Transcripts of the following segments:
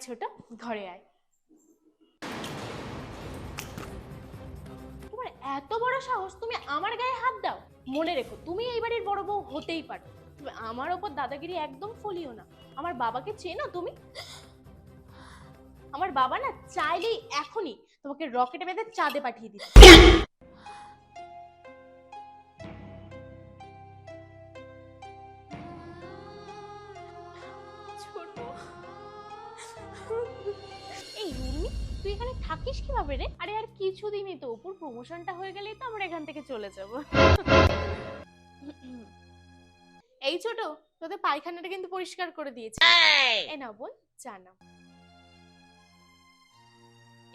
ছোট, ঘরে আয়। তোমার এত বড় সাহস, তুমি আমার গায়ে হাত দাও? মনে রেখো, তুমি এই বাড়ির বড় বউ হতেই পারো, তুমি আমার ওপর দাদাগিরি একদম ফলিও না। আমার বাবাকে চেনো তুমি? আমার বাবা না চাইলেই এখনই তোমাকে রকেটে বেঁধে চাঁদে পাঠিয়ে দিত। ছোট, এই উর্মি, তুই এখানে থাকিস কিভাবে রে? আরে আর কিছুদিনই তো, উপর প্রমোশনটা হয়ে গেলেই তো আমরা এখান থেকে চলে যাব। এই ছোট, তোদের পায়খানাটা কিন্তু পরিষ্কার করে দিয়েছি। এই নাও বোন, চা নাও।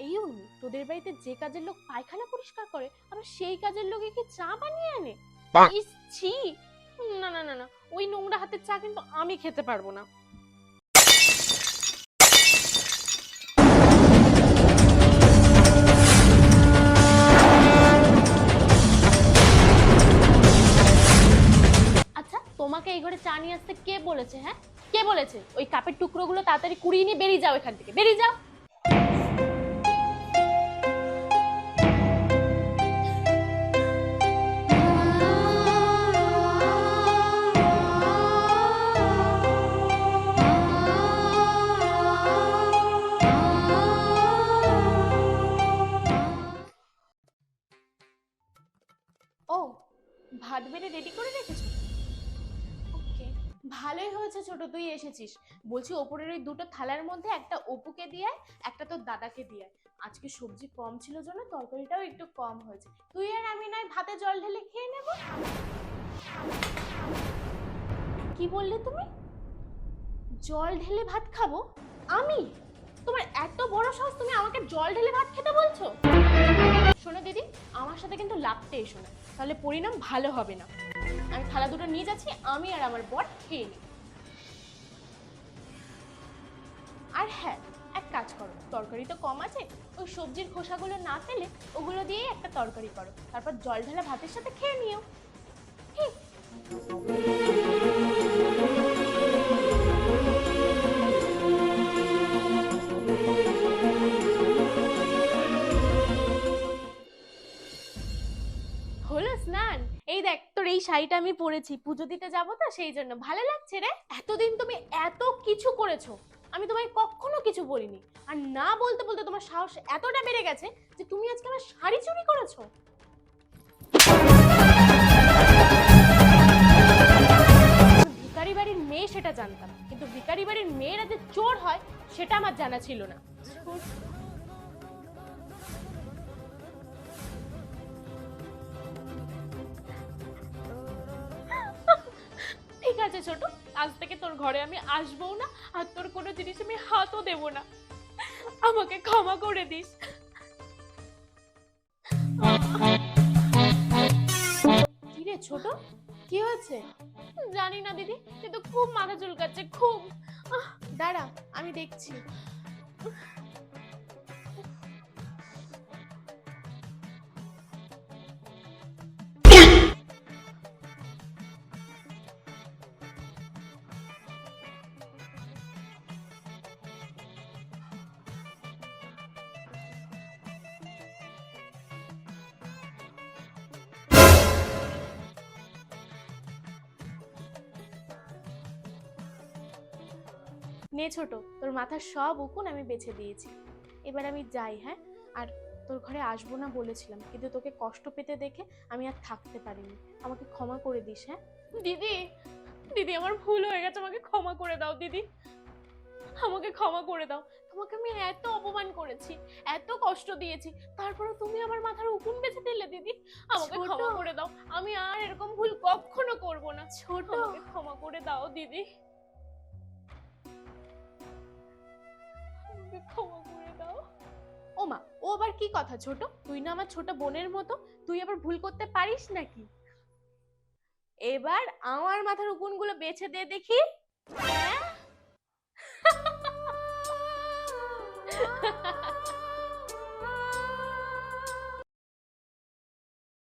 এই উর্মি, তোদের বাড়িতে যে কাজের লোক পায়খানা পরিষ্কার করে, আবার সেই কাজের লোকে কি চা বানিয়ে আনে? ইস, ছি! না না না না, ওই নোংরা হাতের চা কিন্তু আমি খেতে পারবো না। আচ্ছা, তোমাকে এই ঘরে চা নিয়ে আসতে কে বলেছে? হ্যাঁ, কে বলেছে? ওই কাপের টুকরোগুলো তাড়াতাড়ি কুড়িয়ে নিয়ে বেরিয়ে যাও এখান থেকে, বেরিয়ে যাও। ও, ভাত বেড়ে রেডি করে রেখেছো? ওকে, ভালোই হয়েছে ছোট তুই এসেছিস। বলছি, ওপরের ওই দুটো থালার মধ্যে একটা অপুকে দিয়ে আয়, একটা তোর দাদাকে দিয়ে আয়। আজকে সবজি কম ছিল জন্য তরকারিটাও একটু কম হয়েছে। তুই আর আমি নয় ভাতে জল ঢেলে খেয়ে নেব। কি বললে তুমি? জল ঢেলে ভাত খাবো আমি? তোমার এত বড় সাহস, তুমি আমাকে জল ঢেলে ভাত খেতে বলছো? শোনো দিদি, আমার সাথে কিন্তু লাগতে এসো না, তাহলে পরিণাম ভালো হবে না। আমি থালা দুটো নিয়ে যাচ্ছি, আমি আর আমার বর খেয়ে নিই। আর হ্যাঁ, এক কাজ করো, তরকারি তো কম আছে, ওই সবজির খোসাগুলো না ফেলে ওগুলো দিয়েই একটা তরকারি করো, তারপর জল ঢালা ভাতের সাথে খেয়ে নিও। ঠিক? হলো স্নান? এই দেখ, তোর এই শাড়িটা আমি পরেছি, পুজো দিতে যাবো তো সেই জন্য। ভালো লাগছে রে? এতদিন তুমি এত কিছু করেছো, আমি তোমায় কখনো কিছু বলিনি। আর না বলতে বলতে তোমার সাহস এতটা বেড়ে গেছে যে তুমি আজকে আমার শাড়ি চুরি করেছো। ভিখারি বাড়ির মেয়ে সেটা জানতাম, কিন্তু ভিখারি বাড়ির মেয়েরা যে চোর হয় সেটা আমার জানা ছিল না। ঠিক আছে ছোট, আজ থেকে তোর ঘরে আমি আসবো না, আর তোর কোনো জিনিস আমি হাতও দেব না। আমাকে ক্ষমা করে দিস। কি রে ছোট, কি হয়েছে? জানি না দিদি, কিন্তু খুব মাথা চুলকাচ্ছে, খুব। দাঁড়া, আমি দেখছি। নে ছোট, তোর মাথার সব উকুন আমি বেছে দিয়েছি। এবার আমি যাই, হ্যাঁ? আর তোর ঘরে আসবো না বলেছিলাম, কিন্তু তোকে কষ্ট পেতে দেখে আমি আর থাকতে পারিনি। আমাকে ক্ষমা করে দিস, হ্যাঁ? দিদি, দিদি আমার ভুল হয়ে গেছে, আমাকে ক্ষমা করে দাও দিদি, আমাকে ক্ষমা করে দাও। তোমাকে আমি এত অপমান করেছি, এত কষ্ট দিয়েছি, তারপরে তুমি আমার মাথার উকুন বেছে দিলে দিদি। আমাকে ক্ষমা করে দাও, আমি আর এরকম ভুল কখনো করব না। ছোট, আমাকে ক্ষমা করে দাও দিদি, ক্ষমা করে দাও। ও মা, ও আবার কি কথা ছোট? তুই না আমার ছোট বোনের মতো, তুই আবার ভুল করতে পারিস নাকি? এবার আমার মাথার উকুনগুলো বেছে দে দেখি। হ্যাঁ?